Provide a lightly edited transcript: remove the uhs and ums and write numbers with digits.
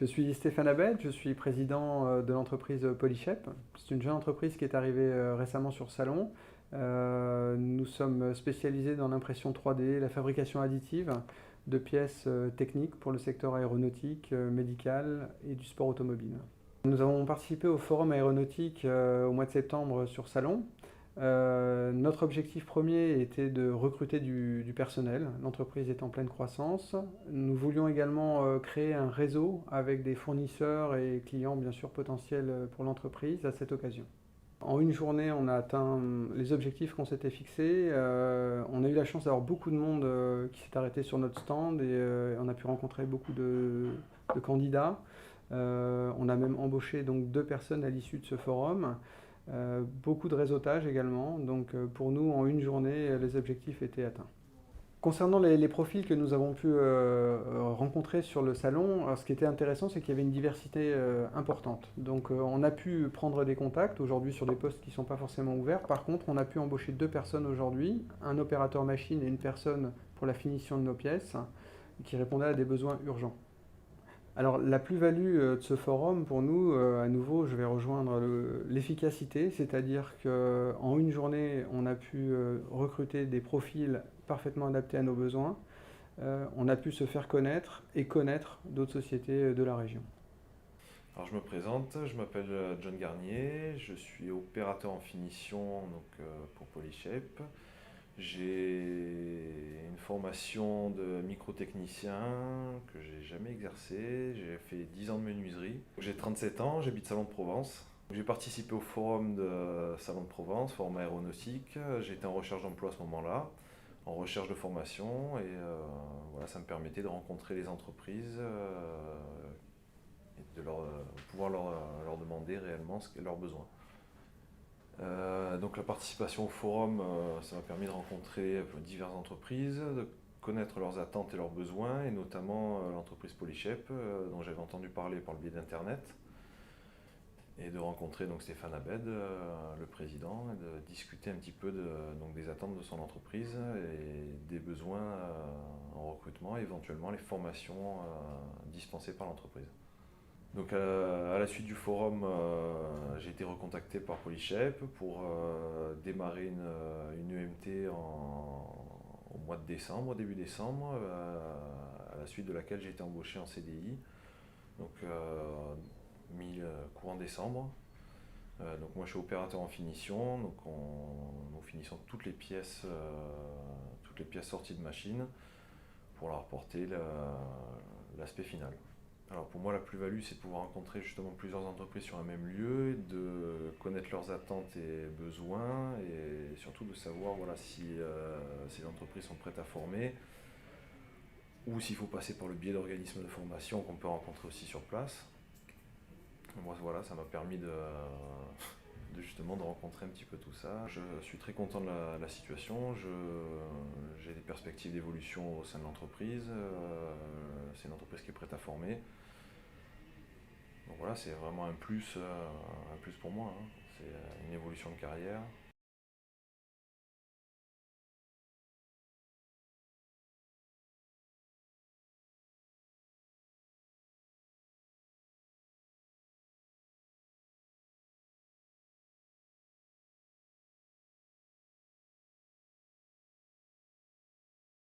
Je suis Stéphane Abed, je suis président de l'entreprise Polyshep. C'est une jeune entreprise qui est arrivée récemment sur Salon. Nous sommes spécialisés dans l'impression 3D, la fabrication additive de pièces techniques pour le secteur aéronautique, médical et du sport automobile. Nous avons participé au forum aéronautique au mois de septembre sur Salon. Notre objectif premier était de recruter du personnel. L'entreprise est en pleine croissance. Nous voulions également créer un réseau avec des fournisseurs et clients bien sûr potentiels pour l'entreprise à cette occasion. En une journée, on a atteint les objectifs qu'on s'était fixés. On a eu la chance d'avoir beaucoup de monde qui s'est arrêté sur notre stand et on a pu rencontrer beaucoup de candidats. On a même embauché donc 2 personnes à l'issue de ce forum. Beaucoup de réseautage également, donc pour nous en une journée les objectifs étaient atteints. Concernant les profils que nous avons pu rencontrer sur le salon, alors ce qui était intéressant c'est qu'il y avait une diversité importante. Donc on a pu prendre des contacts aujourd'hui sur des postes qui ne sont pas forcément ouverts. Par contre on a pu embaucher 2 personnes aujourd'hui, un opérateur machine et une personne pour la finition de nos pièces qui répondaient à des besoins urgents. Alors la plus-value de ce forum pour nous, à nouveau, je vais rejoindre l'efficacité, c'est-à-dire qu'en une journée, on a pu recruter des profils parfaitement adaptés à nos besoins. On a pu se faire connaître et connaître d'autres sociétés de la région. Alors je me présente, je m'appelle John Garnier, je suis opérateur en finition pour Polyshep. J'ai une formation de microtechnicien que j'ai jamais exercé. J'ai fait 10 ans de menuiserie. J'ai 37 ans, j'habite Salon de Provence. J'ai participé au forum de Salon de Provence, forum aéronautique. J'étais en recherche d'emploi à ce moment-là, en recherche de formation. Et voilà, ça me permettait de rencontrer les entreprises et de pouvoir leur demander réellement ce qu'est leurs besoins. Donc la participation au forum, ça m'a permis de rencontrer diverses entreprises, de connaître leurs attentes et leurs besoins, et notamment l'entreprise Polyshep, dont j'avais entendu parler par le biais d'Internet, et de rencontrer donc Stéphane Abed, le président, et de discuter un petit peu des attentes de son entreprise et des besoins en recrutement, et éventuellement les formations dispensées par l'entreprise. Donc à la suite du forum, j'ai été recontacté par Polyshep pour démarrer une EMT au mois de décembre, début décembre, à la suite de laquelle j'ai été embauché en CDI, donc courant décembre. Donc moi je suis opérateur en finition, donc nous finissons toutes les pièces sorties de machine pour leur apporter l'aspect final. Alors pour moi la plus-value c'est de pouvoir rencontrer justement plusieurs entreprises sur un même lieu, de connaître leurs attentes et besoins et surtout de savoir voilà, si ces entreprises sont prêtes à former ou s'il faut passer par le biais d'organismes de formation qu'on peut rencontrer aussi sur place. Moi voilà, ça m'a permis justement de rencontrer un petit peu tout ça. Je suis très content de la situation, j'ai des perspectives d'évolution au sein de l'entreprise, c'est une entreprise qui est prête à former. Donc voilà, c'est vraiment un plus pour moi, hein. C'est une évolution de carrière.